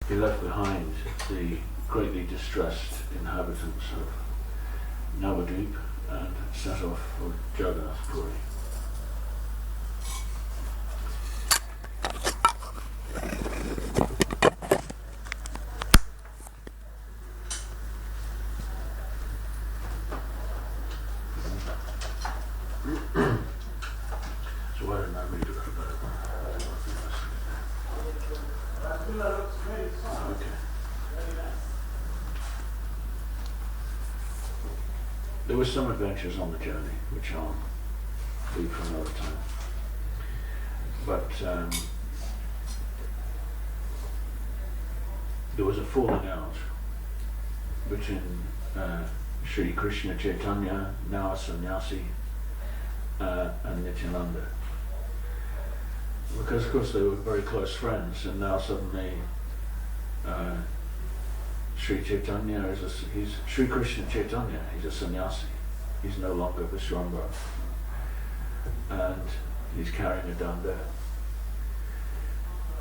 he left behind the greatly distressed inhabitants of Navadvip and set off for Jagannath Puri. So why don't I read a little bit of that? Okay. There were some adventures on the journey, which I'll leave for another time. But there was a falling out between Sri Krishna Chaitanya, now a sannyasi, and Nityananda. Because of course they were very close friends, and now suddenly Sri Chaitanya he's Sri Krishna Chaitanya, he's a sannyasi. He's no longer Vishwambara. And he's carrying a danda.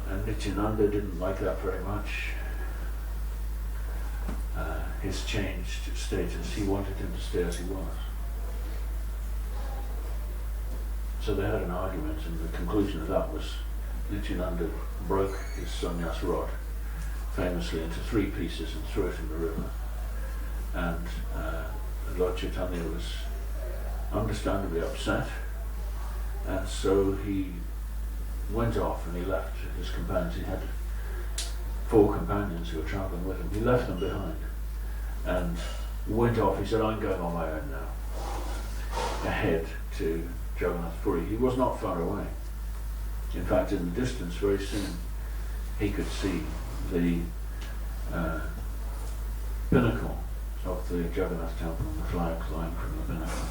And Nityananda didn't like that very much. His changed status, he wanted him to stay as he was. So they had an argument, and the conclusion of that was Nityananda broke his sannyas rod famously into 3 pieces and threw it in the river. And Lord Chaitanya was understandably upset, and so he went off and he left his companions. He had 4 companions who were travelling with him. He left them behind and went off. He said, I'm going on my own now, ahead to Jagannath Puri. He was not far away. In fact, in the distance, very soon, he could see the pinnacle of the Jagannath temple and the flag flying from the pinnacle.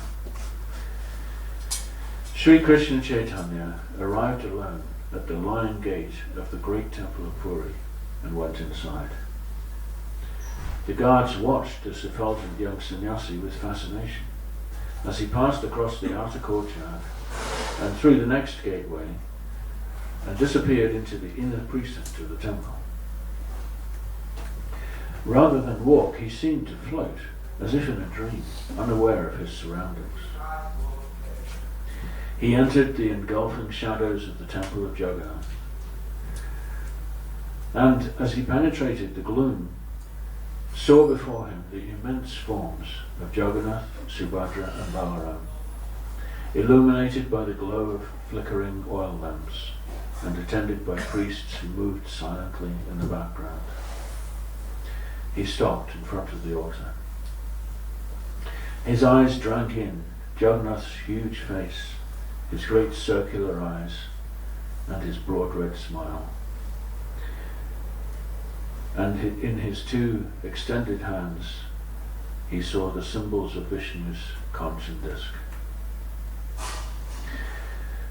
Sri Krishna Chaitanya arrived alone at the lion gate of the great temple of Puri and went inside. The guards watched this effulgent young sannyasi with fascination as he passed across the outer courtyard and through the next gateway and disappeared into the inner precinct of the temple. Rather than walk, he seemed to float, as if in a dream, unaware of his surroundings. He entered the engulfing shadows of the temple of Jagannath, and as he penetrated the gloom, saw before him the immense forms of Jagannath, Subhadra and Balaram, illuminated by the glow of flickering oil lamps and attended by priests who moved silently in the background. He stopped in front of the altar. His eyes drank in Jagannath's huge face, his great circular eyes, and his broad red smile. And in his 2 extended hands, he saw the symbols of Vishnu's conch and disc.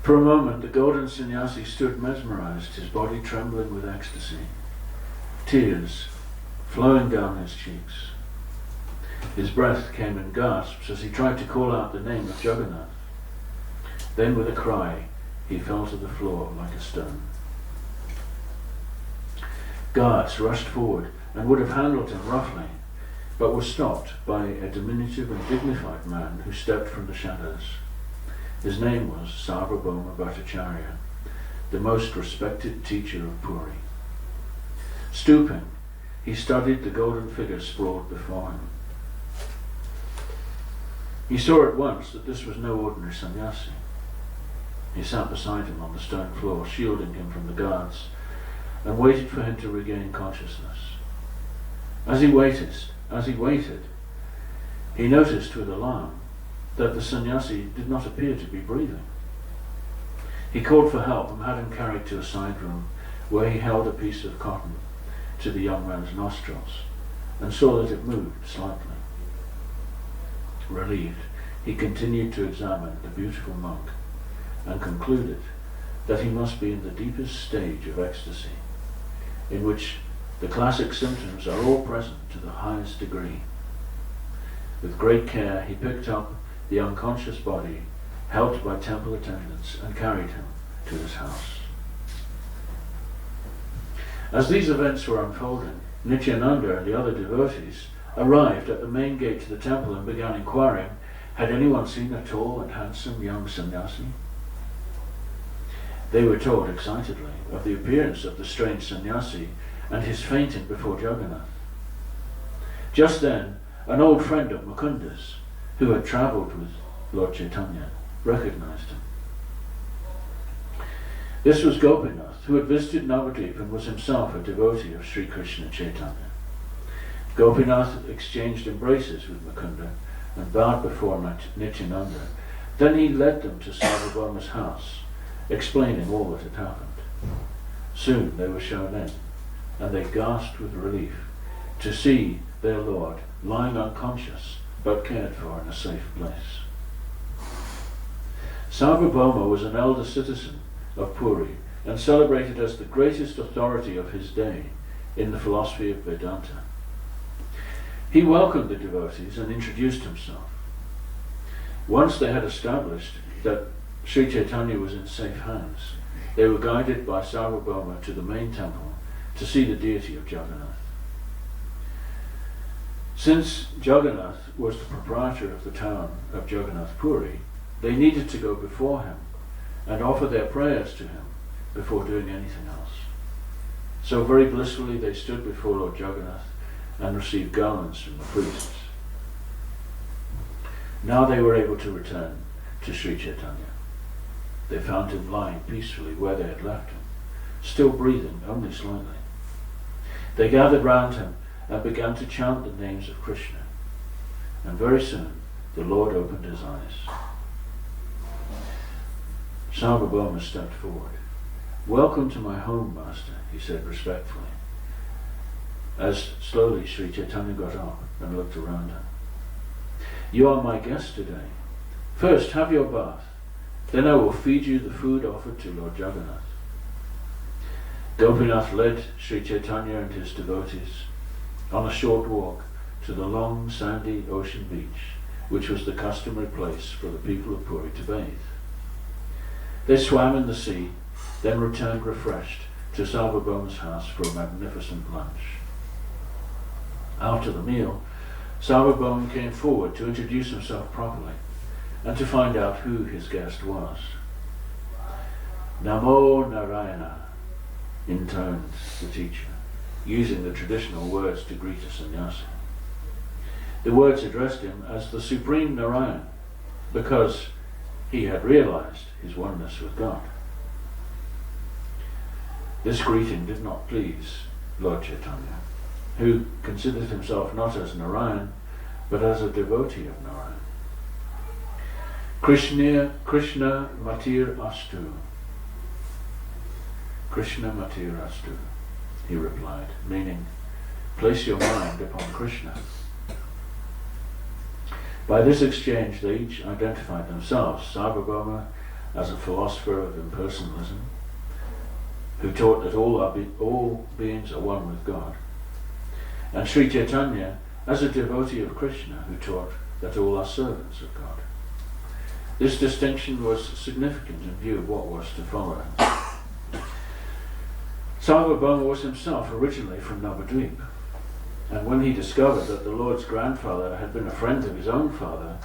For a moment, the golden sannyasi stood mesmerized, his body trembling with ecstasy, tears flowing down his cheeks. His breath came in gasps as he tried to call out the name of Jagannath. Then with a cry, he fell to the floor like a stone. Guards rushed forward and would have handled him roughly, but were stopped by a diminutive and dignified man who stepped from the shadows. His name was Sarvabhauma Bhattacharya, the most respected teacher of Puri. Stooping, he studied the golden figure sprawled before him. He saw at once that this was no ordinary sannyasi. He sat beside him on the stone floor, shielding him from the guards, and waited for him to regain consciousness. As he waited, he noticed with alarm that the sannyasi did not appear to be breathing. He called for help and had him carried to a side room where he held a piece of cotton to the young man's nostrils and saw that it moved slightly. Relieved, he continued to examine the beautiful monk and concluded that he must be in the deepest stage of ecstasy, in which the classic symptoms are all present to the highest degree. With great care, he picked up the unconscious body, helped by temple attendants, and carried him to his house. As these events were unfolding, Nityananda and the other devotees arrived at the main gate to the temple and began inquiring, had anyone seen a tall and handsome young sannyasi? They were told excitedly of the appearance of the strange sannyasi and his fainting before Jagannath. Just then, an old friend of Mukunda's, who had travelled with Lord Chaitanya, recognized him. This was Gopinath, who had visited Navadvip and was himself a devotee of Sri Krishna Chaitanya. Gopinath exchanged embraces with Mukunda and bowed before Nityananda. Then he led them to Sarvabhauma's house, explaining all that had happened. Soon they were shown in, and they gasped with relief to see their Lord lying unconscious but cared for in a safe place. Sarvabhauma was an elder citizen of Puri and celebrated as the greatest authority of his day in the philosophy of Vedanta. He welcomed the devotees and introduced himself. Once they had established that Sri Chaitanya was in safe hands, they were guided by Sarvabhauma to the main temple to see the deity of Jagannath. Since Jagannath was the proprietor of the town of Jagannath Puri, they needed to go before him and offer their prayers to him before doing anything else. So very blissfully they stood before Lord Jagannath and received garlands from the priests. Now they were able to return to Sri Chaitanya. They found him lying peacefully where they had left him, still breathing only slightly. They gathered round him and began to chant the names of Krishna. And very soon the Lord opened his eyes. Sarvabhauma stepped forward. "Welcome to my home, Master," he said respectfully, as slowly Sri Chaitanya got up and looked around him. "You are my guest today. First, have your bath. Then I will feed you the food offered to Lord Jagannath." Gopinath led Sri Chaitanya and his devotees on a short walk to the long sandy ocean beach, which was the customary place for the people of Puri to bathe. They swam in the sea, then returned refreshed to Sarvabhauma's house for a magnificent lunch. After the meal, Sarvabhauma came forward to introduce himself properly and to find out who his guest was. "Namo Narayana," intoned the teacher, using the traditional words to greet a sannyasi. The words addressed him as the Supreme Narayan, because he had realized his oneness with God. This greeting did not please Lord Chaitanya, who considered himself not as Narayan, but as a devotee of Narayan. Krishna Matir Astu. Krishna Matir Astu, he replied, meaning, place your mind upon Krishna. By this exchange they each identified themselves, Sarvabhauma as a philosopher of impersonalism, who taught that all beings are one with God, and Sri Chaitanya as a devotee of Krishna, who taught that all are servants of God. This distinction was significant in view of what was to follow. Sarvabhauma was himself originally from Navadvip, and when he discovered that the Lord's grandfather had been a friend of his own father,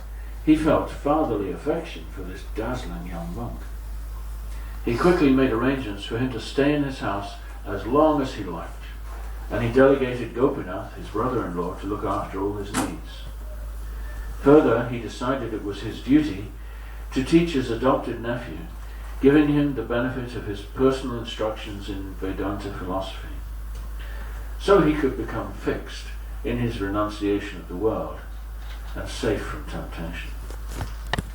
he felt fatherly affection for this dazzling young monk. He quickly made arrangements for him to stay in his house as long as he liked, and he delegated Gopinath, his brother-in-law, to look after all his needs. Further, he decided it was his duty to teach his adopted nephew, giving him the benefit of his personal instructions in Vedanta philosophy, so he could become fixed in his renunciation of the world and safe from temptation.